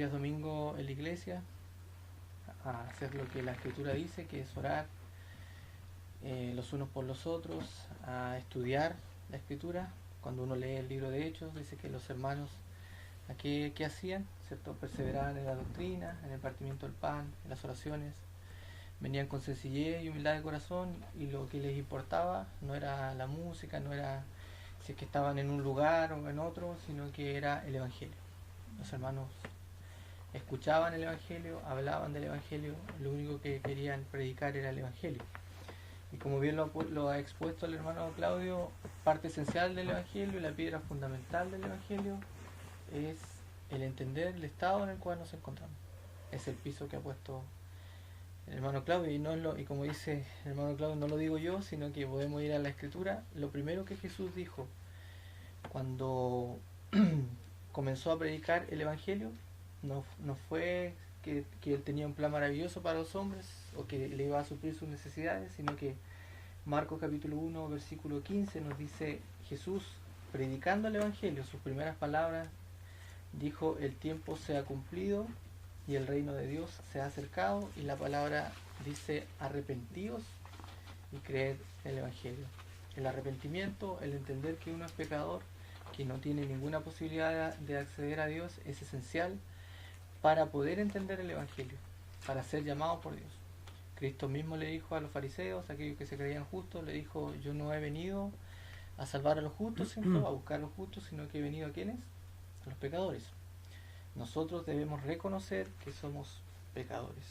días domingo en la iglesia a hacer lo que la escritura dice, que es orar los unos por los otros, a estudiar la escritura. Cuando uno lee el libro de Hechos, dice que los hermanos aquí qué hacían, ¿cierto? Perseveraban en la doctrina, en el partimiento del pan, en las oraciones. Venían con sencillez y humildad de corazón, y lo que les importaba no era la música, no era si es que estaban en un lugar o en otro, sino que era el Evangelio. Los hermanos escuchaban el Evangelio, hablaban del Evangelio, lo único que querían predicar era el Evangelio. Y como bien lo ha expuesto el hermano Claudio, parte esencial del Evangelio, la piedra fundamental del Evangelio, es el entender el estado en el cual nos encontramos. Es el piso que ha puesto el hermano Claudio, y como dice el hermano Claudio, no lo digo yo, sino que podemos ir a la escritura. Lo primero que Jesús dijo cuando comenzó a predicar el Evangelio no fue que él tenía un plan maravilloso para los hombres o que le iba a suplir sus necesidades, sino que Marcos capítulo 1 versículo 15 nos dice: Jesús, predicando el Evangelio, sus primeras palabras, dijo: el tiempo se ha cumplido y el reino de Dios se ha acercado. Y la palabra dice: arrepentíos y creed en el Evangelio. El arrepentimiento, el entender que uno es pecador, que no tiene ninguna posibilidad de acceder a Dios, es esencial para poder entender el Evangelio, para ser llamado por Dios. Cristo mismo le dijo a los fariseos, aquellos que se creían justos, le dijo: yo no he venido a salvar a los justos, ¿cierto? A buscar a los justos, sino que he venido a ¿quiénes? A los pecadores. Nosotros debemos reconocer que somos pecadores.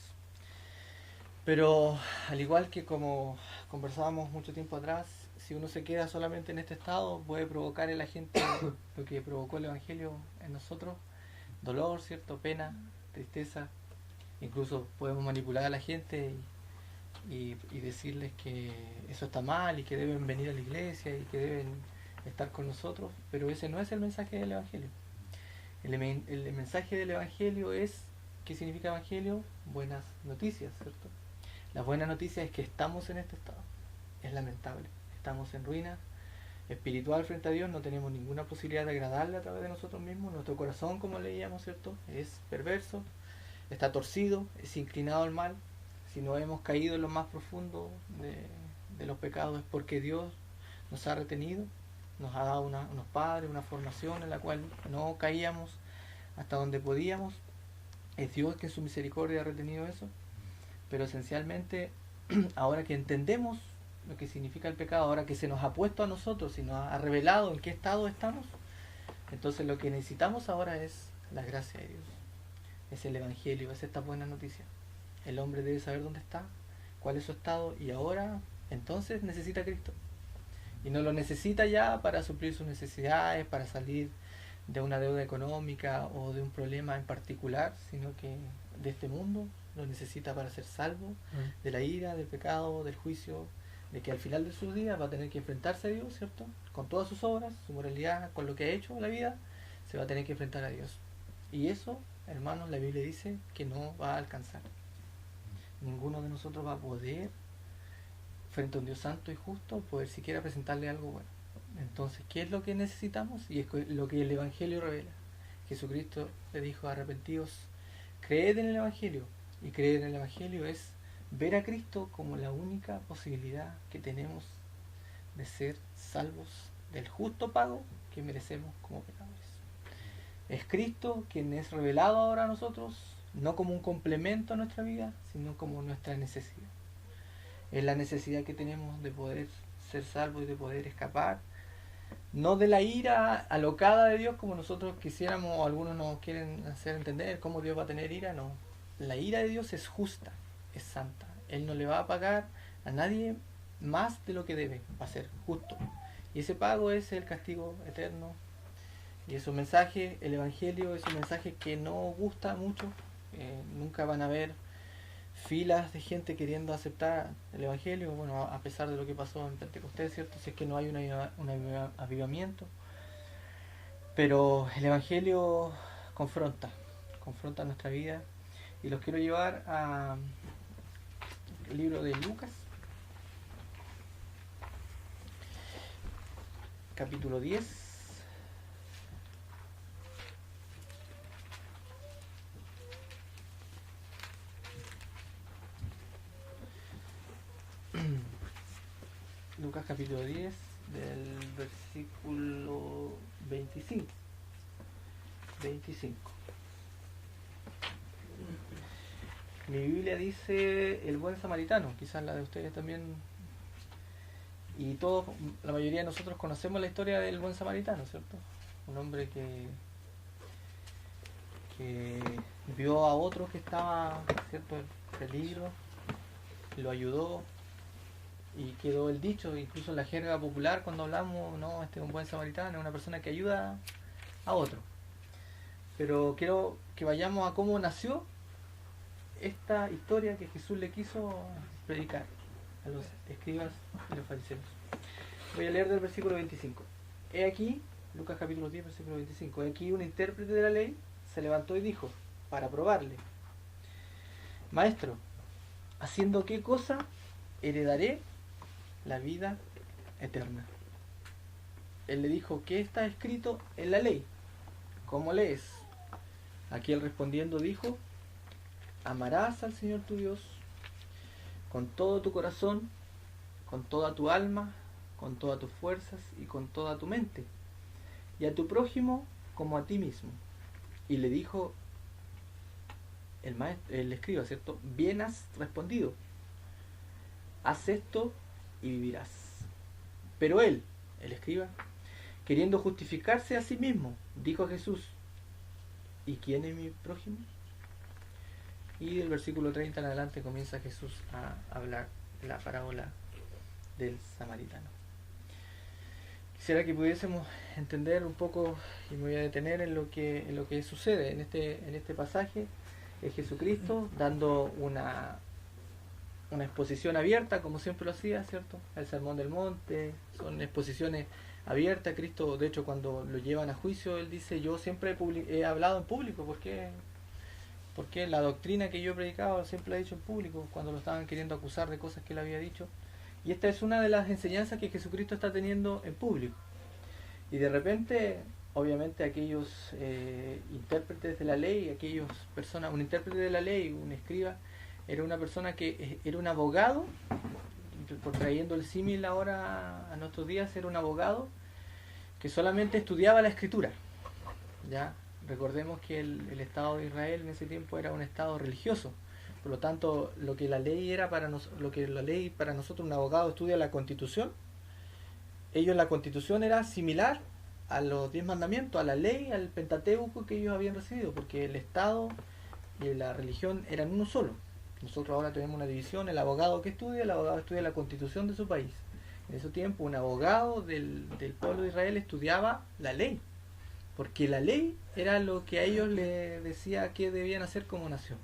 Pero al igual que como conversábamos mucho tiempo atrás, si uno se queda solamente en este estado, puede provocar en la gente lo que provocó el Evangelio en nosotros: dolor, ¿cierto? Pena, tristeza. Incluso podemos manipular a la gente y decirles que eso está mal y que deben venir a la iglesia y que deben estar con nosotros, pero ese no es el mensaje del Evangelio. El mensaje del Evangelio es, ¿qué significa Evangelio? Buenas noticias, ¿cierto? La buena noticia es que estamos en este estado. Es lamentable. Estamos en ruina espiritual frente a Dios, no tenemos ninguna posibilidad de agradarle a través de nosotros mismos. Nuestro corazón, como leíamos, ¿cierto?, es perverso, está torcido, es inclinado al mal. Si no hemos caído en lo más profundo de los pecados, es porque Dios nos ha retenido, nos ha dado unos padres, una formación en la cual no caíamos hasta donde podíamos. Es Dios que en su misericordia ha retenido eso. Pero esencialmente, ahora que entendemos lo que significa el pecado, ahora que se nos ha puesto a nosotros y nos ha revelado en qué estado estamos, entonces lo que necesitamos ahora es la gracia de Dios. Es el Evangelio, es esta buena noticia. El hombre debe saber dónde está, cuál es su estado, y ahora entonces necesita a Cristo. Y no lo necesita ya para suplir sus necesidades, para salir de una deuda económica o de un problema en particular, sino que de este mundo lo necesita para ser salvo de la ira, del pecado, del juicio, de que al final de sus días va a tener que enfrentarse a Dios, ¿cierto? Con todas sus obras, su moralidad, con lo que ha hecho en la vida, se va a tener que enfrentar a Dios. Y eso, hermanos, la Biblia dice que no va a alcanzar. Ninguno de nosotros va a poder, frente a un Dios santo y justo, poder siquiera presentarle algo bueno. Entonces, ¿qué es lo que necesitamos? Y es lo que el Evangelio revela. Jesucristo le dijo: arrepentíos, creed en el Evangelio. Y creer en el Evangelio es ver a Cristo como la única posibilidad que tenemos de ser salvos del justo pago que merecemos como pecadores. Es Cristo quien es revelado ahora a nosotros, no como un complemento a nuestra vida, sino como nuestra necesidad. Es la necesidad que tenemos de poder ser salvos y de poder escapar, no de la ira alocada de Dios como nosotros quisiéramos, o algunos nos quieren hacer entender cómo Dios va a tener ira. No, la ira de Dios es justa, es santa. Él no le va a pagar a nadie más de lo que debe, va a ser justo. Y ese pago es el castigo eterno. Y es un mensaje, el Evangelio es un mensaje que no gusta mucho. Nunca van a ver filas de gente queriendo aceptar el Evangelio, bueno, a pesar de lo que pasó en Pentecostés, ¿cierto? Si es que no hay un avivamiento. Pero el Evangelio confronta nuestra vida. Y los quiero llevar al libro de Lucas, capítulo 10. Lucas capítulo 10, del versículo 25. Mi Biblia dice el buen samaritano, quizás la de ustedes también, y todos, la mayoría de nosotros conocemos la historia del buen samaritano, ¿cierto? Un hombre que vio a otro que estaba, ¿cierto?, en peligro, lo ayudó, y quedó el dicho, incluso en la jerga popular cuando hablamos, no, este es un buen samaritano, es una persona que ayuda a otro. Pero quiero que vayamos a cómo nació esta historia que Jesús le quiso predicar a los escribas y los fariseos. Voy a leer del versículo 25. He aquí, Lucas capítulo 10, versículo 25, he aquí un intérprete de la ley se levantó y dijo, para probarle: Maestro, ¿haciendo qué cosa heredaré la vida eterna? Él le dijo, ¿qué está escrito en la ley? ¿Cómo lees? Aquí él respondiendo dijo, amarás al Señor tu Dios con todo tu corazón, con toda tu alma, con todas tus fuerzas y con toda tu mente, y a tu prójimo como a ti mismo. Y le dijo el escriba, ¿cierto? Bien has respondido, haz esto y vivirás. Pero él, el escriba, queriendo justificarse a sí mismo, dijo a Jesús, ¿y quién es mi prójimo? Y del versículo 30 en adelante comienza Jesús a hablar la parábola del samaritano. Quisiera que pudiésemos entender un poco, y me voy a detener en lo que sucede en este pasaje. Es Jesucristo dando una exposición abierta, como siempre lo hacía, ¿cierto? El Sermón del Monte, son exposiciones abiertas. Cristo, de hecho, cuando lo llevan a juicio, él dice, yo siempre he hablado en público, porque la doctrina que yo he predicado siempre la he dicho en público, cuando lo estaban queriendo acusar de cosas que él había dicho. Y esta es una de las enseñanzas que Jesucristo está teniendo en público. Y de repente, obviamente, aquellos intérpretes de la ley, un intérprete de la ley, un escriba, era una persona que era un abogado, por trayendo el símil ahora a nuestros días, era un abogado que solamente estudiaba la escritura. ¿Ya? Recordemos que el Estado de Israel en ese tiempo era un Estado religioso. Por lo tanto, lo que la ley para nosotros, un abogado estudia la Constitución. Ellos, la Constitución era similar a los 10 mandamientos, a la ley, al Pentateuco que ellos habían recibido, porque el Estado y la religión eran uno solo. Nosotros ahora tenemos una división, el abogado estudia la Constitución de su país. En ese tiempo, un abogado del pueblo de Israel estudiaba la ley, porque la ley era lo que a ellos les decía que debían hacer como nación.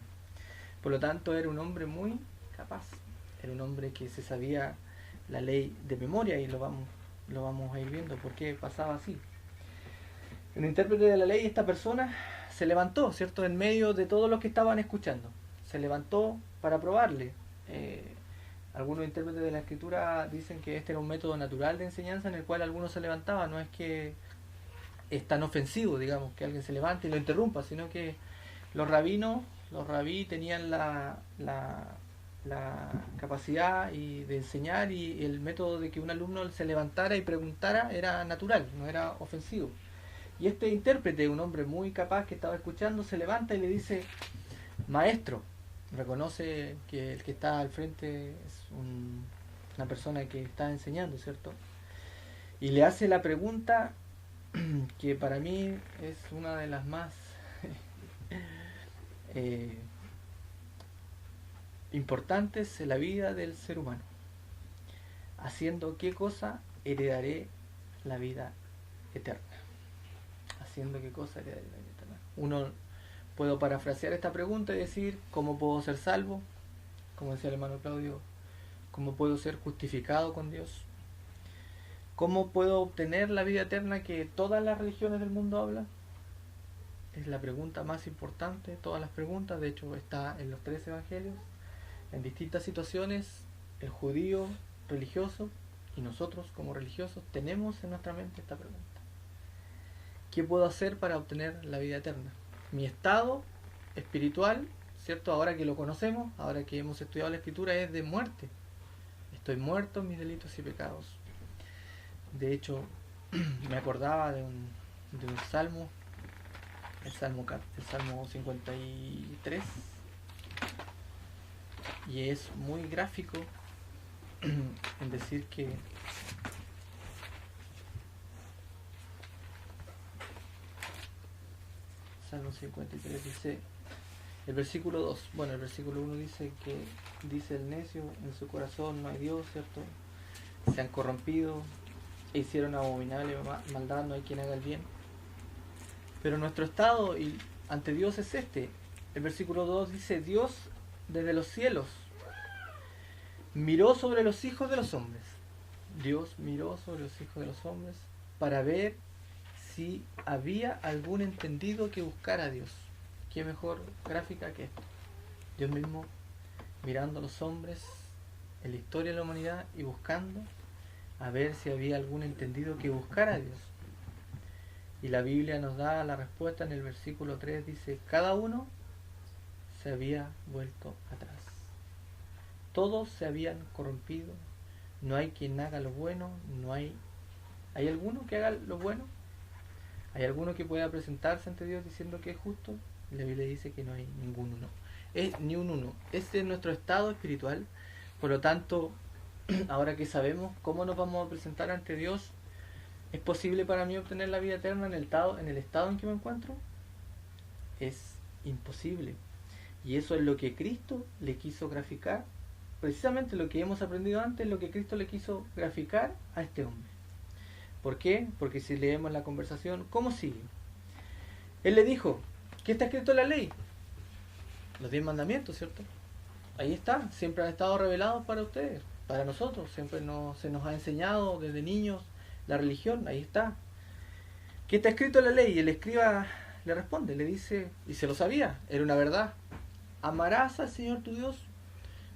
Por lo tanto, era un hombre muy capaz, era un hombre que se sabía la ley de memoria, y lo vamos a ir viendo por qué pasaba así. El intérprete de la ley, esta persona, se levantó, ¿cierto?, en medio de todos los que estaban escuchando. Se levantó para probarle. Algunos intérpretes de la escritura dicen que este era un método natural de enseñanza en el cual algunos se levantaban. No es que es tan ofensivo, digamos, que alguien se levante y lo interrumpa, sino que los rabí tenían la capacidad de enseñar, y el método de que un alumno se levantara y preguntara era natural, no era ofensivo. Y este intérprete, un hombre muy capaz que estaba escuchando, se levanta y le dice, maestro. Reconoce que el que está al frente es una persona que está enseñando, ¿cierto? Y le hace la pregunta que para mí es una de las más importantes en la vida del ser humano. ¿Haciendo qué cosa heredaré la vida eterna? ¿Haciendo qué cosa heredaré la vida eterna? Puedo parafrasear esta pregunta y decir, ¿cómo puedo ser salvo? Como decía el hermano Claudio, ¿cómo puedo ser justificado con Dios? ¿Cómo puedo obtener la vida eterna que todas las religiones del mundo hablan? Es la pregunta más importante de todas las preguntas. De hecho, está en los 3 evangelios. En distintas situaciones, el judío religioso y nosotros como religiosos tenemos en nuestra mente esta pregunta. ¿Qué puedo hacer para obtener la vida eterna? Mi estado espiritual, ¿cierto? Ahora que lo conocemos, ahora que hemos estudiado la escritura, es de muerte. estoy muerto en mis delitos y pecados. De hecho, me acordaba de un salmo, el Salmo 53, y es muy gráfico en decir que Salmo 53 dice, el versículo 2, bueno, el versículo 1 dice que dice el necio, en su corazón no hay Dios, ¿cierto? Se han corrompido e hicieron abominable maldad, no hay quien haga el bien. Pero nuestro estado ante Dios es este. El versículo 2 dice, Dios desde los cielos miró sobre los hijos de los hombres. Dios miró sobre los hijos de los hombres para ver si había algún entendido que buscara a Dios. ¿Qué mejor gráfica que esto? Dios mismo mirando a los hombres en la historia de la humanidad y buscando a ver si había algún entendido que buscara a Dios. Y la Biblia nos da la respuesta en el versículo 3, dice, cada uno se había vuelto atrás. Todos se habían corrompido, no hay quien haga lo bueno, ¿Hay alguno que haga lo bueno? ¿Hay alguno que pueda presentarse ante Dios diciendo que es justo? La Biblia dice que no hay ningún uno. Ni un uno. Este es nuestro estado espiritual. Por lo tanto, ahora que sabemos cómo nos vamos a presentar ante Dios, ¿es posible para mí obtener la vida eterna en el estado en que me encuentro? Es imposible. Y eso es lo que Cristo le quiso graficar. Precisamente lo que hemos aprendido antes, lo que Cristo le quiso graficar a este hombre. ¿Por qué? Porque si leemos la conversación, ¿cómo sigue? Él le dijo, ¿qué está escrito en la ley? Los 10 mandamientos, ¿cierto? Ahí está, siempre han estado revelados para ustedes, para nosotros, siempre se nos ha enseñado desde niños la religión, ahí está. ¿Qué está escrito en la ley? Y el escriba le responde, le dice, y se lo sabía, era una verdad, amarás al Señor tu Dios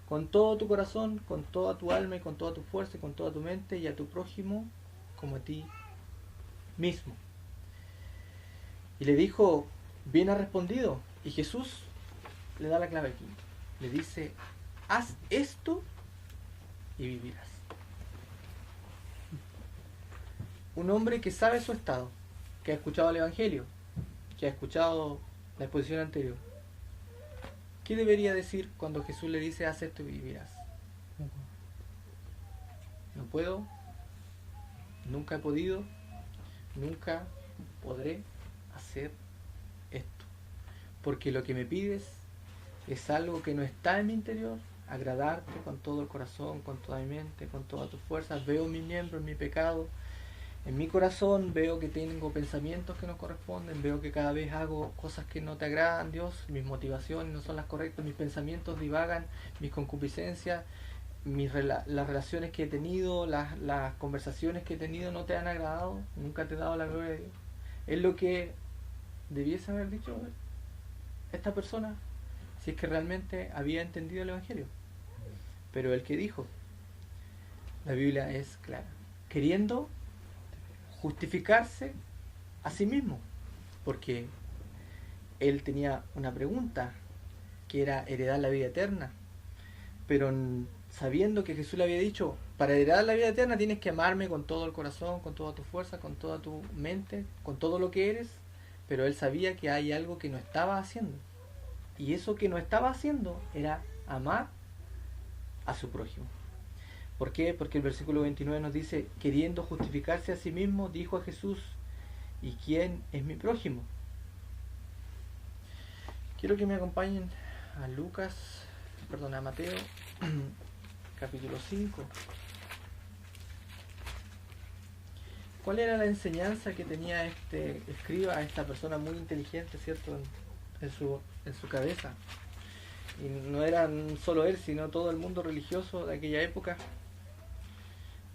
con todo tu corazón, con toda tu alma y con toda tu fuerza y con toda tu mente, y a tu prójimo como a ti mismo. Y le dijo, bien has respondido. Y Jesús le da la clave aquí. Le dice, haz esto y vivirás. Un hombre que sabe su estado, que ha escuchado el Evangelio, que ha escuchado la exposición anterior, ¿qué debería decir cuando Jesús le dice, haz esto y vivirás? No puedo, nunca he podido, nunca podré hacer esto, porque lo que me pides es algo que no está en mi interior, agradarte con todo el corazón, con toda mi mente, con todas tus fuerzas. Veo mis miembros, mi pecado en mi corazón, veo que tengo pensamientos que no corresponden, veo que cada vez hago cosas que no te agradan, Dios, mis motivaciones no son las correctas, mis pensamientos divagan, mis concupiscencias, las relaciones que he tenido, las conversaciones que he tenido no te han agradado, nunca te he dado la gloria de Dios. Es lo que debiese haber dicho esta persona si es que realmente había entendido el Evangelio. Pero el que dijo, la Biblia es clara, queriendo justificarse a sí mismo, porque él tenía una pregunta que era heredar la vida eterna, pero sabiendo que Jesús le había dicho, para heredar la vida eterna tienes que amarme con todo el corazón, con toda tu fuerza, con toda tu mente, con todo lo que eres, pero él sabía que hay algo que no estaba haciendo, y eso que no estaba haciendo era amar a su prójimo. ¿Por qué? Porque el versículo 29 nos dice, queriendo justificarse a sí mismo, dijo a Jesús, ¿y quién es mi prójimo? Quiero que me acompañen a Mateo, capítulo 5. ¿Cuál era la enseñanza que tenía este escriba, esta persona muy inteligente, ¿cierto?, en su cabeza? Y no era solo él, sino todo el mundo religioso de aquella época,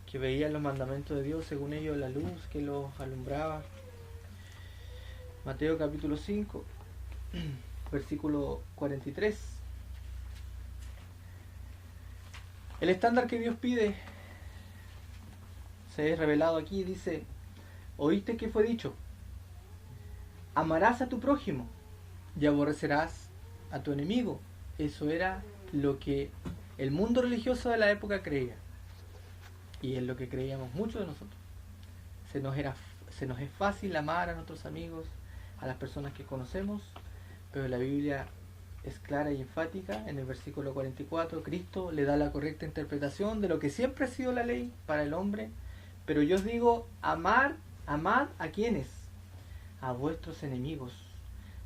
que veían los mandamientos de Dios, según ellos la luz que los alumbraba. Mateo capítulo 5, versículo 43. El estándar que Dios pide se es revelado aquí, dice, oíste que fue dicho, amarás a tu prójimo y aborrecerás a tu enemigo. Eso era lo que el mundo religioso de la época creía. Y es lo que creíamos muchos de nosotros. Se nos es fácil amar a nuestros amigos, a las personas que conocemos, pero la Biblia es clara y enfática. En el versículo 44, Cristo le da la correcta interpretación de lo que siempre ha sido la ley para el hombre. Pero yo os digo, amad a quienes, a vuestros enemigos.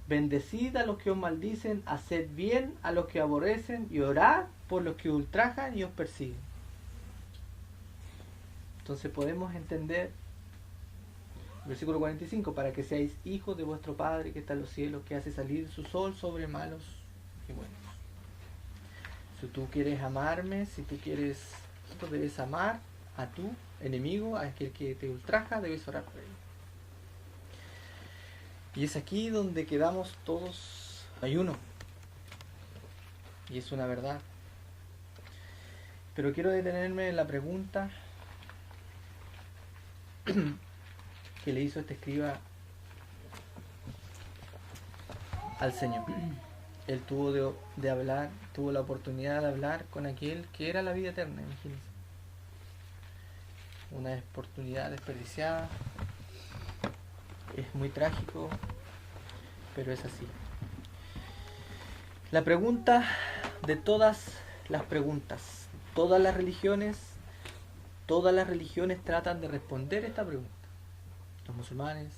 Bendecid a los que os maldicen, haced bien a los que aborrecen y orad por los que ultrajan y os persiguen. Entonces podemos entender, versículo 45, para que seáis hijos de vuestro Padre que está en los cielos, que hace salir su sol sobre malos y buenos. Si tú quieres amarme, si tú quieres, tú debes amar a tu enemigo, a aquel que te ultraja, debes orar por él. Y es aquí donde quedamos todos ayuno. Y es una verdad. Pero quiero detenerme en la pregunta que le hizo este escriba al Señor. Él tuvo tuvo la oportunidad de hablar con aquel que era la vida eterna, imagínense. Una oportunidad desperdiciada. Es muy trágico, pero es así. La pregunta de todas las preguntas, todas las religiones tratan de responder esta pregunta. Los musulmanes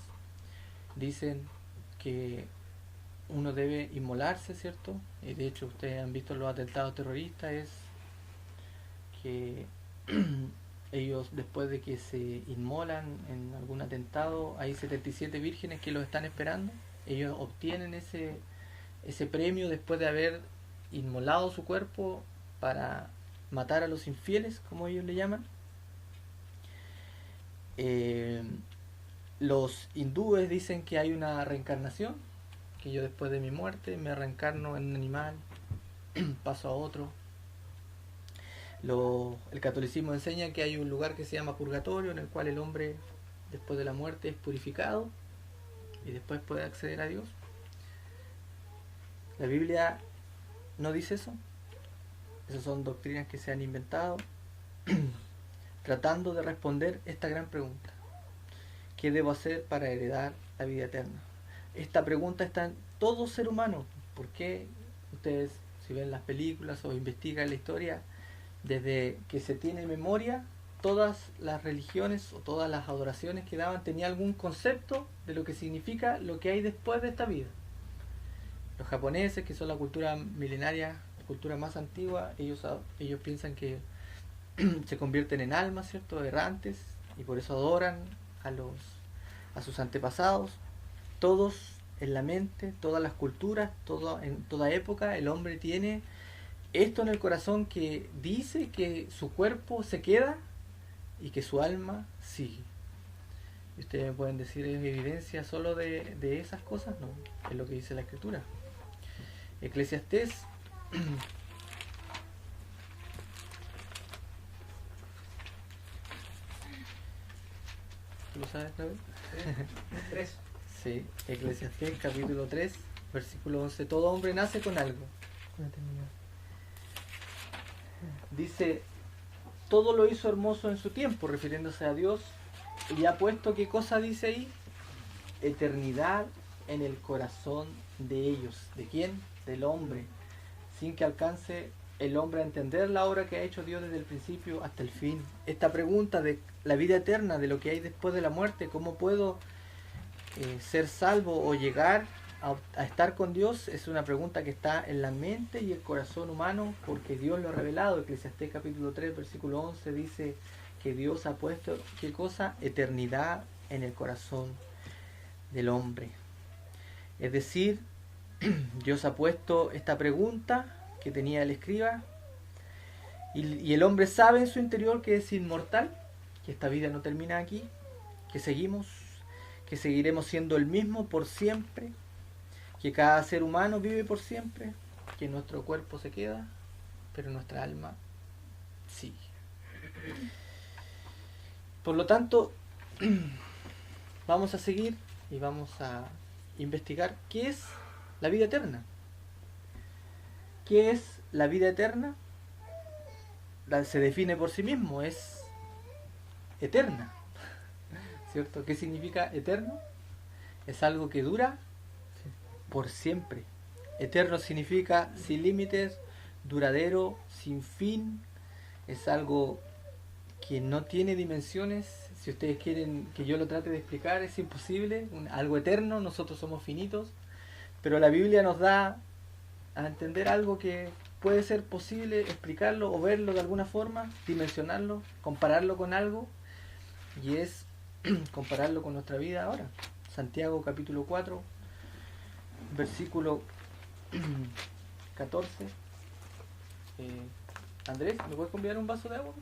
dicen que uno debe inmolarse, ¿cierto? Y de hecho ustedes han visto los atentados terroristas, es que ellos, después de que se inmolan en algún atentado, hay 77 vírgenes que los están esperando. Ellos obtienen ese premio después de haber inmolado su cuerpo para matar a los infieles, como ellos le llaman. Los hindúes dicen que hay una reencarnación, que yo después de mi muerte me reencarno en un animal, paso a otro. El catolicismo enseña que hay un lugar que se llama purgatorio, en el cual el hombre después de la muerte es purificado y después puede acceder a Dios. La Biblia no dice eso. Esas son doctrinas que se han inventado tratando de responder esta gran pregunta: ¿qué debo hacer para heredar la vida eterna? Esta pregunta está en todo ser humano. ¿Por qué? Ustedes, si ven las películas o investigan la historia, desde que se tiene memoria, todas las religiones o todas las adoraciones que daban tenían algún concepto de lo que significa lo que hay después de esta vida. Los japoneses, que son la cultura milenaria, la cultura más antigua, ellos piensan que se convierten en almas, ¿cierto?, errantes, y por eso adoran a sus antepasados. Todos en la mente, todas las culturas, en toda época, el hombre tiene esto en el corazón, que dice que su cuerpo se queda y que su alma sigue. Y ustedes me pueden decir, ¿es evidencia solo de esas cosas? No, es lo que dice la Escritura. Eclesiastés ¿tú lo sabes, David? 3. Sí, Eclesiastés capítulo 3, versículo 11. Todo hombre nace con algo. Dice, todo lo hizo hermoso en su tiempo, refiriéndose a Dios, y ha puesto, ¿qué cosa dice ahí? Eternidad en el corazón de ellos. ¿De quién? Del hombre, sin que alcance el hombre a entender la obra que ha hecho Dios desde el principio hasta el fin. Esta pregunta de la vida eterna, de lo que hay después de la muerte, ¿cómo puedo ser salvo o llegar a estar con Dios? Es una pregunta que está en la mente y el corazón humano, porque Dios lo ha revelado. Eclesiastés capítulo 3, versículo 11 dice que Dios ha puesto, ¿qué cosa? Eternidad en el corazón del hombre. Es decir, Dios ha puesto esta pregunta que tenía el escriba, y el hombre sabe en su interior que es inmortal, que esta vida no termina aquí, que seguiremos siendo el mismo por siempre, que cada ser humano vive por siempre, que nuestro cuerpo se queda, pero nuestra alma sigue. Por lo tanto, vamos a seguir y vamos a investigar qué es la vida eterna. ¿Qué es la vida eterna? Se define por sí mismo, es eterna, ¿cierto? ¿Qué significa eterno? Es algo que dura por siempre. Eterno significa sin límites, duradero, sin fin. Es algo que no tiene dimensiones. Si ustedes quieren que yo lo trate de explicar, es imposible. Algo eterno, nosotros somos finitos. Pero la Biblia nos da a entender algo que puede ser posible explicarlo o verlo de alguna forma, dimensionarlo, compararlo con algo, y es compararlo con nuestra vida ahora. Santiago capítulo 4, versículo 14. Andrés, ¿me puedes enviar un vaso de agua?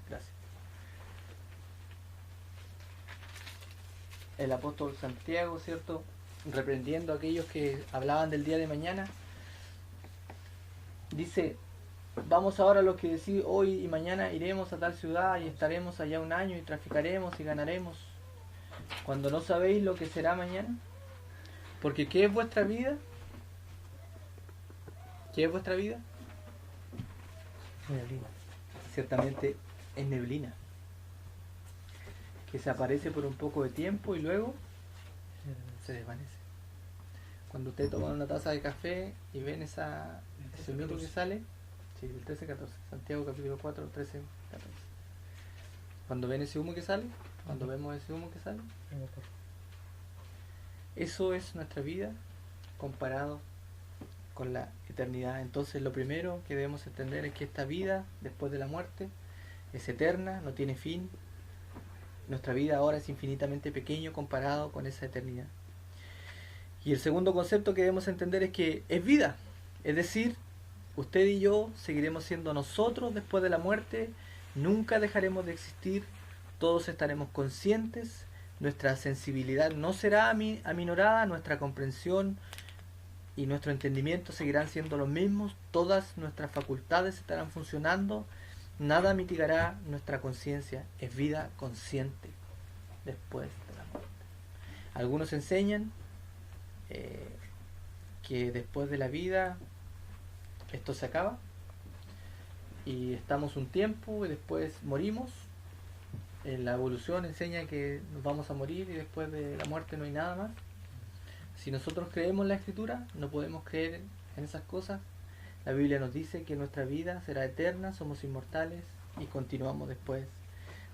Gracias. El apóstol Santiago, ¿cierto?, reprendiendo a aquellos que hablaban del día de mañana, dice: vamos ahora a los que decís hoy y mañana iremos a tal ciudad y estaremos allá un año y traficaremos y ganaremos, cuando no sabéis lo que será mañana. Porque ¿qué es vuestra vida? ¿Qué es vuestra vida? Neblina. Ciertamente es neblina, que se aparece por un poco de tiempo y luego se desvanece. Cuando usted toma una taza de café y ven ese humito que sale, sí, el 13-14, Santiago capítulo 4, 13-14. Cuando ven ese humo que sale, cuando vemos ese humo que sale, eso es nuestra vida comparado con la eternidad. Entonces lo primero que debemos entender es que esta vida después de la muerte es eterna, no tiene fin. Nuestra vida ahora es infinitamente pequeño comparado con esa eternidad. Y el segundo concepto que debemos entender es que es vida, es decir, usted y yo seguiremos siendo nosotros después de la muerte, nunca dejaremos de existir, todos estaremos conscientes, nuestra sensibilidad no será aminorada, nuestra comprensión y nuestro entendimiento seguirán siendo los mismos, todas nuestras facultades estarán funcionando, nada mitigará nuestra conciencia, es vida consciente después de la muerte. Algunos enseñan que después de la vida esto se acaba y estamos un tiempo y después morimos. La evolución enseña que nos vamos a morir y después de la muerte no hay nada más. Si nosotros creemos en la Escritura, no podemos creer en esas cosas. La Biblia nos dice que nuestra vida será eterna, somos inmortales y continuamos después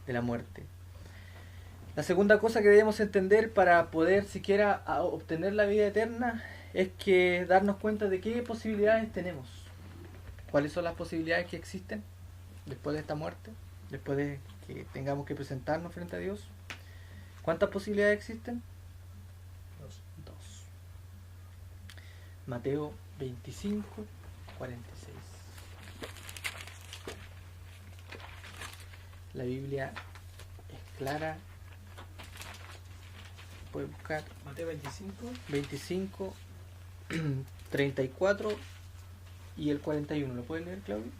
de la muerte. La segunda cosa que debemos entender para poder siquiera obtener la vida eterna es que darnos cuenta de qué posibilidades tenemos. ¿Cuáles son las posibilidades que existen después de esta muerte? Después de que tengamos que presentarnos frente a Dios. ¿Cuántas posibilidades existen? Dos. Mateo 25, 46. La Biblia es clara. Puede buscar Mateo 25, 34 y el 41. ¿Lo pueden leer, Claudio?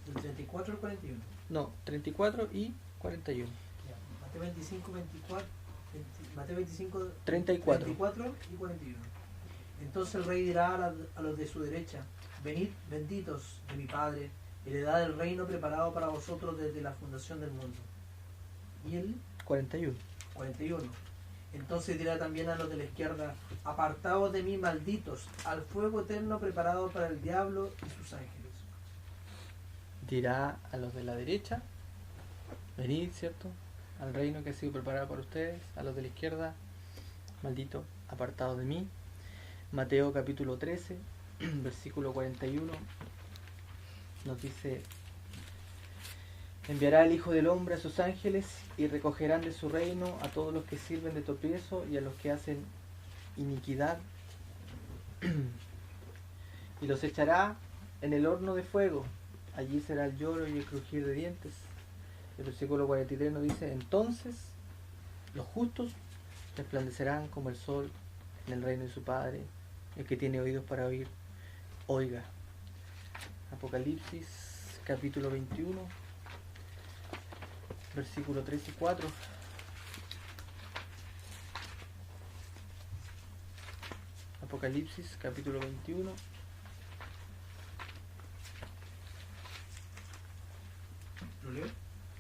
del 34 al 41. No, 34 y 41. Ya, Mateo 25, 24, Mateo 25, 34 y 41. Entonces el rey dirá a los de su derecha: venid, benditos de mi Padre, heredad del reino preparado para vosotros desde la fundación del mundo. Y el 41. 41. Entonces dirá también a los de la izquierda: apartaos de mí, malditos, al fuego eterno preparado para el diablo y sus ángeles. Dirá a los de la derecha: venid, ¿cierto?, al reino que ha sido preparado para ustedes. A los de la izquierda: maldito, apartados de mí. Mateo capítulo 13, versículo 41 nos dice: enviará el Hijo del Hombre a sus ángeles y recogerán de su reino a todos los que sirven de tropiezo y a los que hacen iniquidad, y los echará en el horno de fuego. Allí será el lloro y el crujir de dientes. El versículo 43 nos dice: entonces los justos resplandecerán como el sol en el reino de su Padre. El que tiene oídos para oír, oiga. Apocalipsis capítulo 21, versículo 3 y 4. Apocalipsis capítulo 21. ¿Lo leo?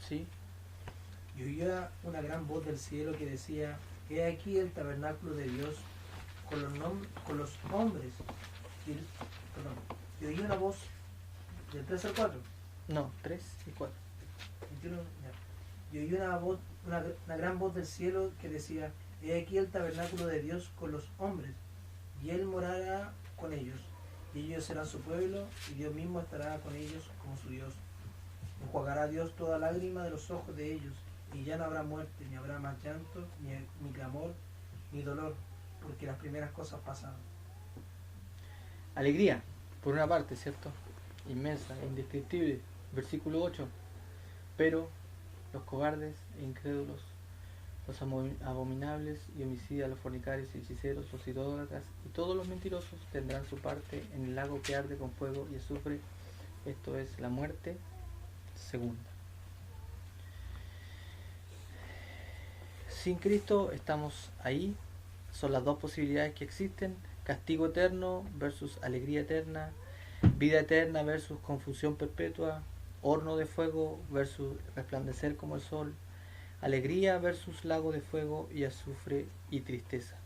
Sí. Y oía una gran voz del cielo que decía: He aquí el tabernáculo de Dios con los hombres. Y oí una voz del 3 al 4. No, 3 y 4. 21, ya. Y oí una gran voz del cielo que decía: He aquí el tabernáculo de Dios con los hombres, y Él morará con ellos, y ellos serán su pueblo, y Dios mismo estará con ellos como su Dios. Enjuagará Dios toda lágrima de los ojos de ellos, y ya no habrá muerte, ni habrá más llanto, ni clamor, ni dolor, porque las primeras cosas pasaron. Alegría, por una parte, ¿cierto? Inmensa, indescriptible. Versículo 8. Pero los cobardes e incrédulos, los abominables y homicidas, los fornicarios y hechiceros, los idólatras y todos los mentirosos tendrán su parte en el lago que arde con fuego y azufre. Esto es la muerte segunda. Sin Cristo estamos ahí. Son las dos posibilidades que existen: castigo eterno versus alegría eterna, vida eterna versus confusión perpetua, horno de fuego versus resplandecer como el sol, alegría versus lago de fuego y azufre y tristeza.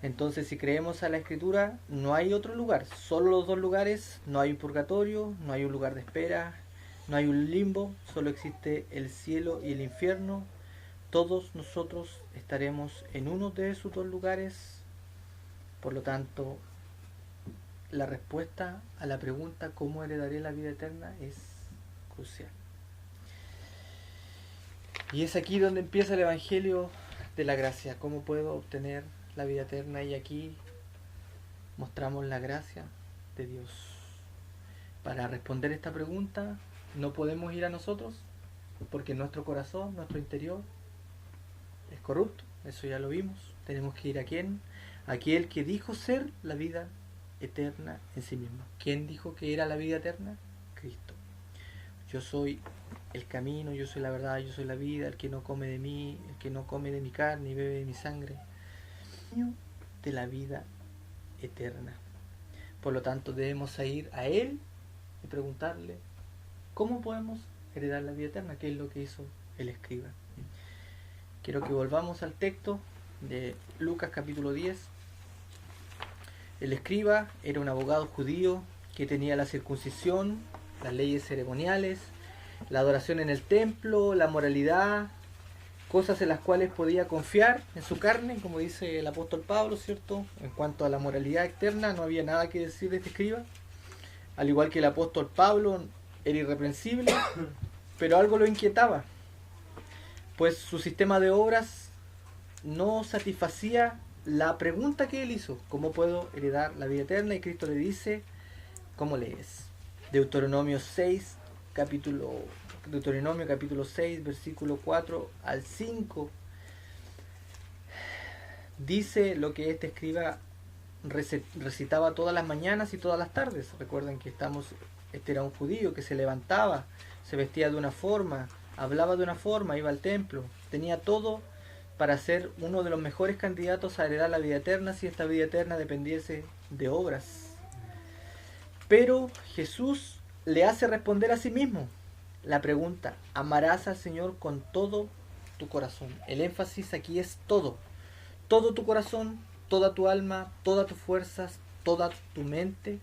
Entonces, si creemos a la Escritura, no hay otro lugar, solo los dos lugares. No hay un purgatorio, no hay un lugar de espera, no hay un limbo, solo existe el cielo y el infierno. Todos nosotros estaremos en uno de esos dos lugares. Por lo tanto, la respuesta a la pregunta ¿cómo heredaré la vida eterna? Es crucial. Y es aquí donde empieza el Evangelio de la gracia. ¿Cómo puedo obtener la vida eterna? Y aquí mostramos la gracia de Dios. Para responder esta pregunta no podemos ir a nosotros, porque nuestro corazón, nuestro interior es corrupto. Eso ya lo vimos. Tenemos que ir a ¿quién? Aquel que dijo ser la vida eterna en sí mismo. ¿Quién dijo que era la vida eterna? Cristo. Yo soy el camino, yo soy la verdad, yo soy la vida. El que no come de mí, el que no come de mi carne y bebe de mi sangre, de la vida eterna. Por lo tanto, debemos ir a Él y preguntarle ¿cómo podemos heredar la vida eterna? ¿Qué es lo que hizo el escriba? Quiero que volvamos al texto de Lucas capítulo 10. El escriba era un abogado judío que tenía la circuncisión, las leyes ceremoniales, la adoración en el templo, la moralidad, cosas en las cuales podía confiar en su carne, como dice el apóstol Pablo, ¿cierto? En cuanto a la moralidad externa, no había nada que decir de este escriba. Al igual que el apóstol Pablo, era irreprensible, pero algo lo inquietaba, pues su sistema de obras no satisfacía la pregunta que él hizo: ¿cómo puedo heredar la vida eterna? Y Cristo le dice, ¿cómo lees? Deuteronomio capítulo 6, versículo 4 al 5, dice lo que este escriba recitaba todas las mañanas y todas las tardes. Recuerden que este era un judío que se levantaba, se vestía de una forma, hablaba de una forma, iba al templo, tenía todo para ser uno de los mejores candidatos a heredar la vida eterna, si esta vida eterna dependiese de obras. Pero Jesús le hace responder a sí mismo la pregunta: amarás al Señor con todo tu corazón. El énfasis aquí es todo tu corazón, toda tu alma, todas tus fuerzas, toda tu mente.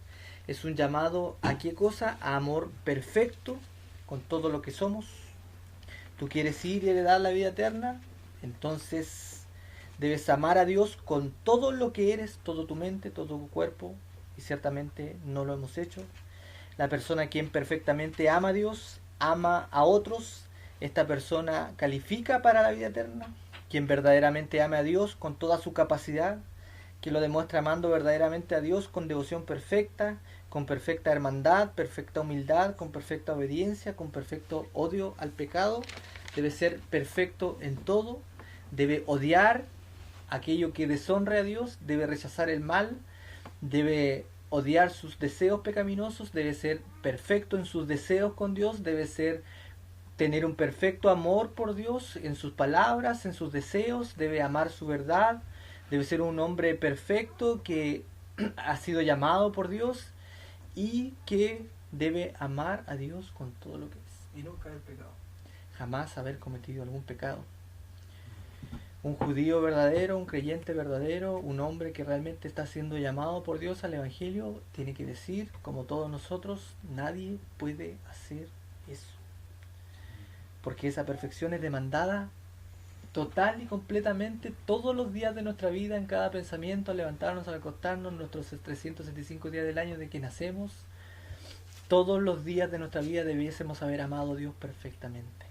Es un llamado ¿a qué cosa? A amor perfecto con todo lo que somos. ¿Tú quieres ir y heredar la vida eterna? Entonces debes amar a Dios con todo lo que eres, toda tu mente, todo tu cuerpo, y ciertamente no lo hemos hecho. La persona quien perfectamente ama a Dios, ama a otros, esta persona califica para la vida eterna. Quien verdaderamente ama a Dios con toda su capacidad, que lo demuestra amando verdaderamente a Dios con devoción perfecta, con perfecta hermandad, perfecta humildad, con perfecta obediencia, con perfecto odio al pecado, debe ser perfecto en todo, debe odiar aquello que deshonre a Dios, debe rechazar el mal, debe odiar sus deseos pecaminosos, debe ser perfecto en sus deseos con Dios, debe tener un perfecto amor por Dios en sus palabras, en sus deseos, debe amar su verdad, debe ser un hombre perfecto que ha sido llamado por Dios y que debe amar a Dios con todo lo que es. Y nunca el pecado. jamás haber cometido algún pecado. Un judío verdadero, un creyente verdadero, un hombre que realmente está siendo llamado por Dios al Evangelio, tiene que decir, como todos nosotros, nadie puede hacer eso. Porque esa perfección es demandada total y completamente todos los días de nuestra vida, en cada pensamiento, al levantarnos, al acostarnos, nuestros 365 días del año de que nacemos. Todos los días de nuestra vida debiésemos haber amado a Dios perfectamente.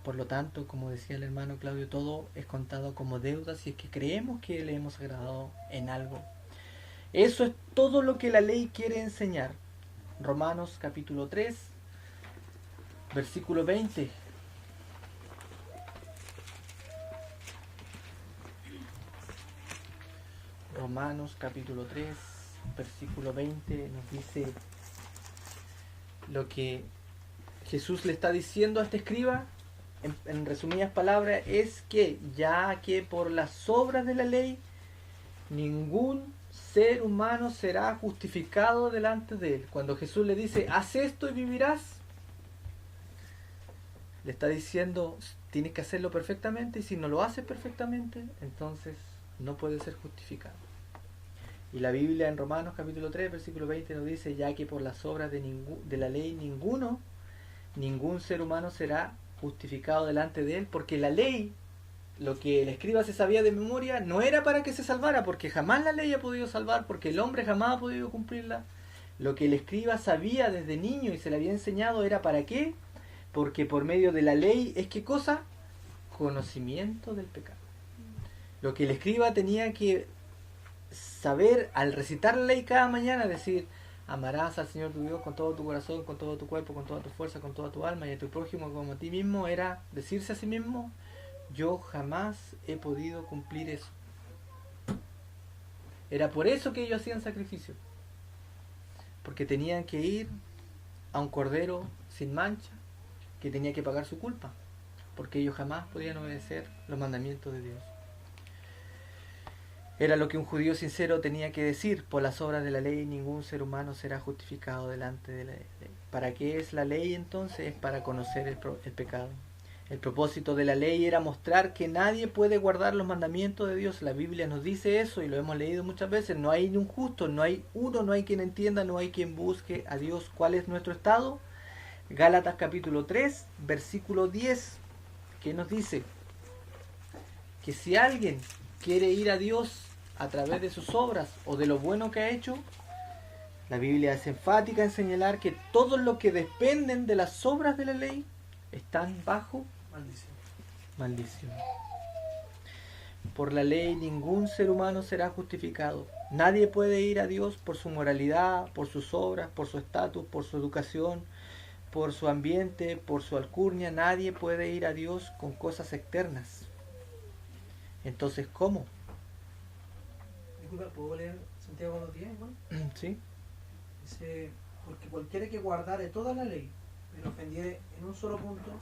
Por lo tanto, como decía el hermano Claudio, todo es contado como deuda si es que creemos que le hemos agradado en algo. Eso es todo lo que la ley quiere enseñar. Romanos capítulo 3, versículo 20. Romanos capítulo 3, versículo 20 nos dice lo que Jesús le está diciendo a este escriba. En resumidas palabras, es que ya que por las obras de la ley ningún ser humano será justificado delante de él. Cuando Jesús le dice, haz esto y vivirás, le está diciendo, tienes que hacerlo perfectamente, y si no lo haces perfectamente, entonces no puedes ser justificado. Y la Biblia en Romanos capítulo 3, versículo 20 nos dice, ya que por las obras de la ley ningún ser humano será justificado delante de él, porque la ley, lo que el escriba se sabía de memoria, no era para que se salvara, porque jamás la ley ha podido salvar, porque el hombre jamás ha podido cumplirla. Lo que el escriba sabía desde niño y se le había enseñado era para qué, porque por medio de la ley es ¿qué cosa? Conocimiento del pecado. Lo que el escriba tenía que saber al recitar la ley cada mañana, decir, amarás al Señor tu Dios con todo tu corazón, con todo tu cuerpo, con toda tu fuerza, con toda tu alma, y a tu prójimo como a ti mismo, era decirse a sí mismo, yo jamás he podido cumplir eso. Era por eso que ellos hacían sacrificio, porque tenían que ir a un cordero sin mancha, que tenía que pagar su culpa, porque ellos jamás podían obedecer los mandamientos de Dios. Era lo que un judío sincero tenía que decir, por las obras de la ley ningún ser humano será justificado delante de la ley. ¿Para qué es la ley entonces? Es para conocer el pecado. El propósito de la ley era mostrar que nadie puede guardar los mandamientos de Dios. La Biblia nos dice eso y lo hemos leído muchas veces. No hay ni un justo, no hay uno, no hay quien entienda, no hay quien busque a Dios. ¿Cuál es nuestro estado? Gálatas capítulo 3, versículo 10, que nos dice que si alguien quiere ir a Dios a través de sus obras o de lo bueno que ha hecho, la Biblia es enfática en señalar que todos los que dependen de las obras de la ley están bajo maldición. Por la ley ningún ser humano será justificado. Nadie puede ir a Dios por su moralidad, por sus obras, por su estatus, por su educación, por su ambiente, por su alcurnia. Nadie puede ir a Dios con cosas externas. Entonces, ¿cómo? Disculpa, ¿puedo leer Santiago 2.10 igual? Sí. Dice, porque cualquiera que guardare toda la ley, pero ofendiere en un solo punto,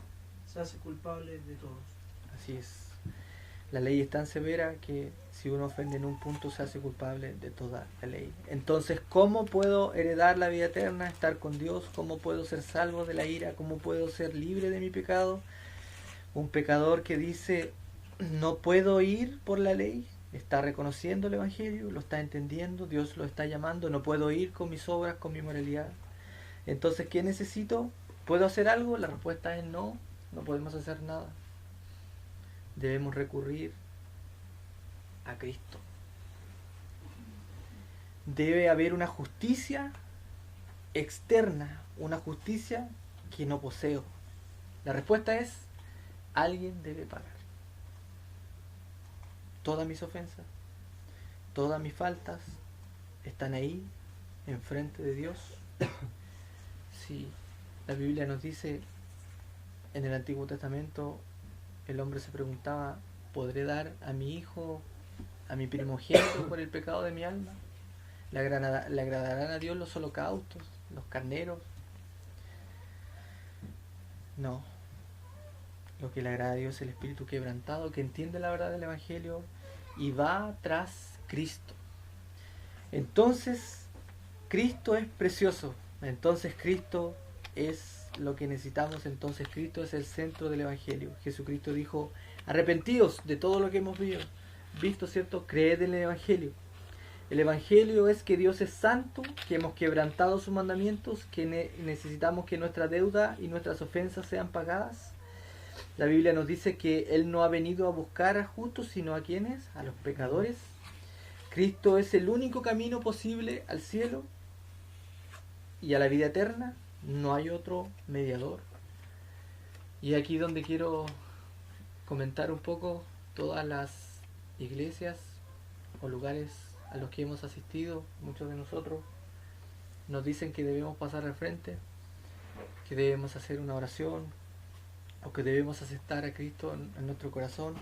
se hace culpable de todos. Así es. La ley es tan severa que si uno ofende en un punto se hace culpable de toda la ley. Entonces, ¿cómo puedo heredar la vida eterna, estar con Dios? ¿Cómo puedo ser salvo de la ira? ¿Cómo puedo ser libre de mi pecado? Un pecador que dice, no puedo ir por la ley, está reconociendo el Evangelio, lo está entendiendo, Dios lo está llamando, no puedo ir con mis obras, con mi moralidad. Entonces, ¿qué necesito? ¿Puedo hacer algo? La respuesta es no, no podemos hacer nada. Debemos recurrir a Cristo. Debe haber una justicia externa, una justicia que no poseo. La respuesta es, alguien debe pagar. Todas mis ofensas, todas mis faltas están ahí, enfrente de Dios. Si la Biblia nos dice en el Antiguo Testamento, el hombre se preguntaba, ¿podré dar a mi hijo, a mi primogénito por el pecado de mi alma? ¿Le agradarán a Dios los holocaustos, los carneros? No. Lo que le agrada a Dios es el espíritu quebrantado, que entiende la verdad del Evangelio y va tras Cristo. Entonces, Cristo es precioso. Entonces, Cristo es lo que necesitamos, entonces Cristo es el centro del Evangelio. Jesucristo dijo, arrepentíos de todo lo que hemos visto, ¿cierto? Creed en el Evangelio. El Evangelio es que Dios es santo, que hemos quebrantado sus mandamientos, que necesitamos que nuestra deuda y nuestras ofensas sean pagadas. La Biblia nos dice que Él no ha venido a buscar a justos, sino a quienes, a los pecadores. Cristo es el único camino posible al cielo y a la vida eterna. No hay otro mediador. Y aquí donde quiero comentar un poco todas las iglesias o lugares a los que hemos asistido, muchos de nosotros, nos dicen que debemos pasar al frente, que debemos hacer una oración, o que debemos aceptar a Cristo en nuestro corazón.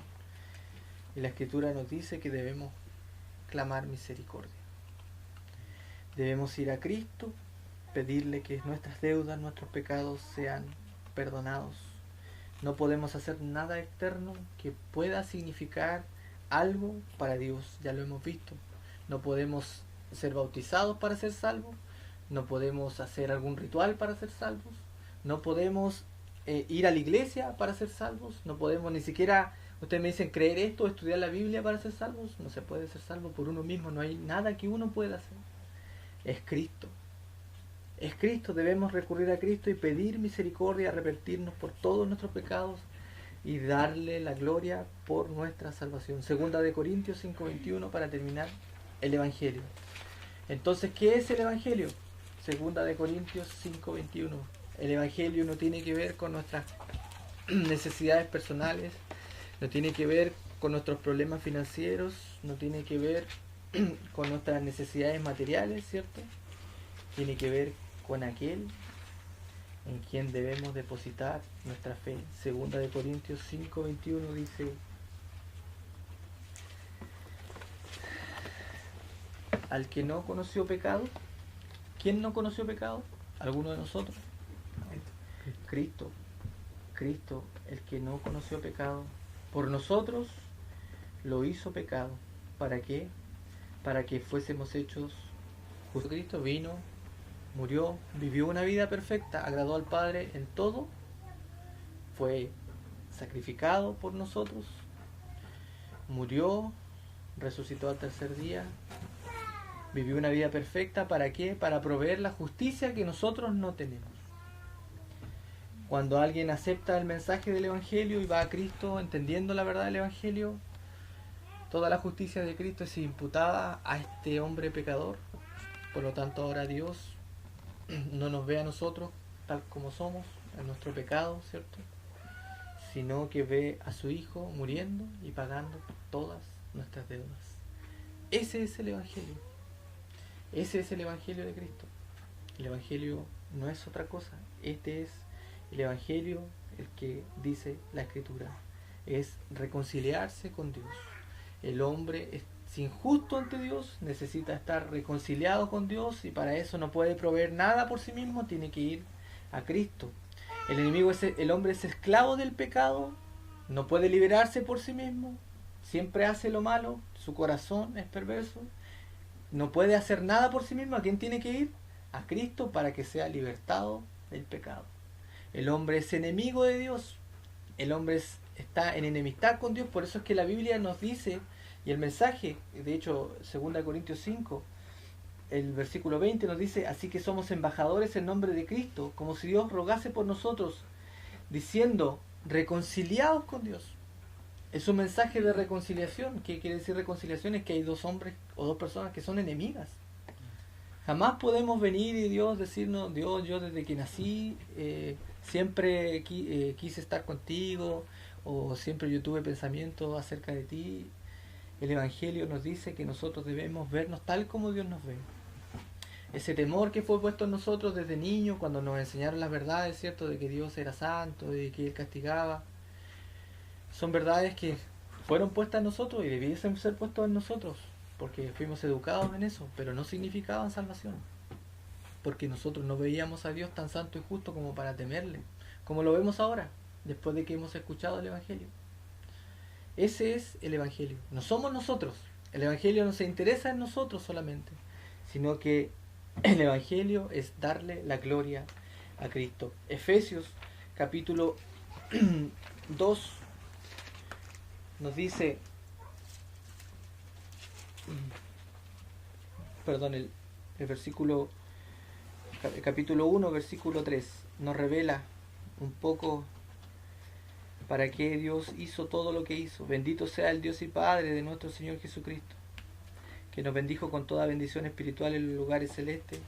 Y la Escritura nos dice que debemos clamar misericordia. Debemos ir a Cristo, pedirle que nuestras deudas, nuestros pecados sean perdonados. No podemos hacer nada externo que pueda significar algo para Dios, ya lo hemos visto. No podemos ser bautizados para ser salvos, no podemos hacer algún ritual para ser salvos, no podemos ir a la iglesia para ser salvos, no podemos ni siquiera, ustedes me dicen creer esto, estudiar la Biblia para ser salvos. No se puede ser salvo por uno mismo, no hay nada que uno pueda hacer. Es Cristo. Es Cristo, debemos recurrir a Cristo y pedir misericordia, arrepentirnos por todos nuestros pecados y darle la gloria por nuestra salvación. Segunda de Corintios 5:21 para terminar el Evangelio. Entonces, ¿qué es el Evangelio? Segunda de Corintios 5:21. El Evangelio no tiene que ver con nuestras necesidades personales, no tiene que ver con nuestros problemas financieros, no tiene que ver con nuestras necesidades materiales, ¿cierto? Tiene que ver con aquel en quien debemos depositar nuestra fe. Segunda de Corintios 5:21 dice: al que no conoció pecado. ¿Quién no conoció pecado? ¿Alguno de nosotros? Cristo. Cristo, el que no conoció pecado, por nosotros lo hizo pecado. ¿Para qué? Para que fuésemos hechos justos. Cristo vino, murió, vivió una vida perfecta, agradó al Padre en todo, fue sacrificado por nosotros, murió, resucitó al tercer día, vivió una vida perfecta. ¿Para qué? Para proveer la justicia que nosotros no tenemos. Cuando alguien acepta el mensaje del Evangelio y va a Cristo entendiendo la verdad del Evangelio, toda la justicia de Cristo es imputada a este hombre pecador. Por lo tanto, ahora Dios no nos ve a nosotros tal como somos, en nuestro pecado, ¿cierto? Sino que ve a su Hijo muriendo y pagando todas nuestras deudas. Ese es el Evangelio. Ese es el Evangelio de Cristo. El Evangelio no es otra cosa. Este es el Evangelio, el que dice la Escritura. Es reconciliarse con Dios. El hombre es injusto ante Dios, necesita estar reconciliado con Dios, y para eso no puede proveer nada por sí mismo, tiene que ir a Cristo. El hombre es esclavo del pecado, no puede liberarse por sí mismo, siempre hace lo malo, su corazón es perverso, no puede hacer nada por sí mismo. ¿A quién tiene que ir? A Cristo, para que sea libertado del pecado. El hombre es enemigo de Dios, el hombre está en enemistad con Dios. Por eso es que la Biblia nos dice, y el mensaje, de hecho, 2 Corintios 5, el versículo 20 nos dice: así que somos embajadores en nombre de Cristo, como si Dios rogase por nosotros, diciendo, reconciliados con Dios. Es un mensaje de reconciliación. ¿Qué quiere decir reconciliación? Es que hay dos hombres o dos personas que son enemigas. Jamás podemos venir y Dios decirnos: Dios, yo desde que nací siempre quise estar contigo, o siempre yo tuve pensamientos acerca de ti. El Evangelio nos dice que nosotros debemos vernos tal como Dios nos ve. Ese temor que fue puesto en nosotros desde niños, cuando nos enseñaron las verdades, ¿cierto?, de que Dios era santo, de que Él castigaba, son verdades que fueron puestas en nosotros y debiesen ser puestas en nosotros, porque fuimos educados en eso, pero no significaban salvación, porque nosotros no veíamos a Dios tan santo y justo como para temerle, como lo vemos ahora, después de que hemos escuchado el Evangelio. Ese es el Evangelio. No somos nosotros. El Evangelio no se interesa en nosotros solamente, sino que el Evangelio es darle la gloria a Cristo. Efesios capítulo 2 nos dice, perdón, el versículo, el capítulo 1, versículo 3, nos revela un poco para qué Dios hizo todo lo que hizo. Bendito sea el Dios y Padre de nuestro Señor Jesucristo, que nos bendijo con toda bendición espiritual en los lugares celestes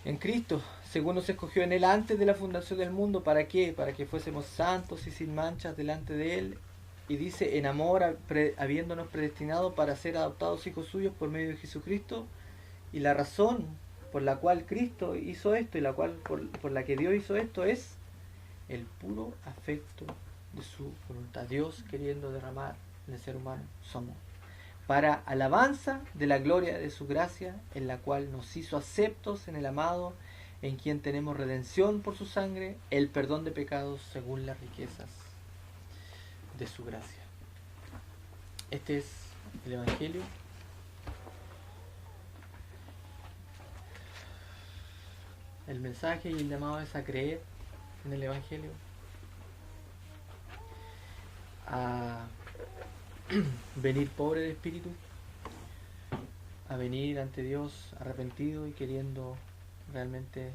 en Cristo, según nos escogió en Él antes de la fundación del mundo. ¿Para qué? Para que fuésemos santos y sin manchas delante de Él. Y dice, en amor, habiéndonos predestinado para ser adoptados hijos suyos por medio de Jesucristo. Y la razón por la cual Cristo hizo esto y la cual por la que Dios hizo esto es el puro afecto de su voluntad. Dios queriendo derramar en el ser humano somos, para alabanza de la gloria de su gracia, en la cual nos hizo aceptos en el amado, en quien tenemos redención por su sangre, el perdón de pecados según las riquezas de su gracia. Este es el Evangelio. El mensaje y el llamado es a creer en el Evangelio, a venir pobre de espíritu, a venir ante Dios arrepentido y queriendo realmente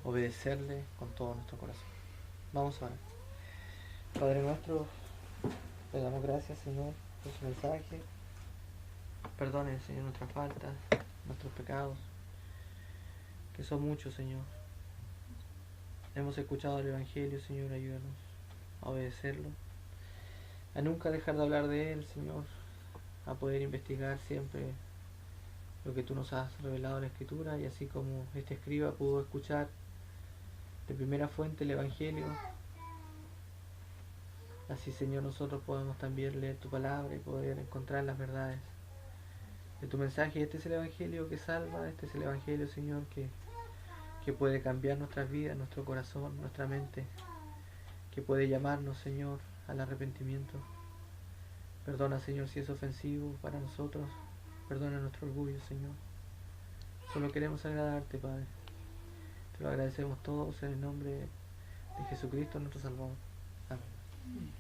obedecerle con todo nuestro corazón. Vamos a orar. Padre nuestro, le damos gracias, Señor, por su mensaje. Perdone, Señor, nuestras faltas, nuestros pecados, que son muchos, Señor. Hemos escuchado el Evangelio, Señor, ayúdanos a obedecerlo, a nunca dejar de hablar de Él, Señor, a poder investigar siempre lo que Tú nos has revelado en la Escritura, y así como este escriba pudo escuchar de primera fuente el Evangelio, así, Señor, nosotros podemos también leer Tu palabra y poder encontrar las verdades de Tu mensaje. Este es el Evangelio que salva, este es el Evangelio, Señor, que puede cambiar nuestras vidas, nuestro corazón, nuestra mente, que puede llamarnos, Señor, al arrepentimiento. Perdona, Señor, si es ofensivo para nosotros. Perdona nuestro orgullo, Señor. Solo queremos agradarte, Padre. Te lo agradecemos todos en el nombre de Jesucristo, nuestro Salvador. Amén.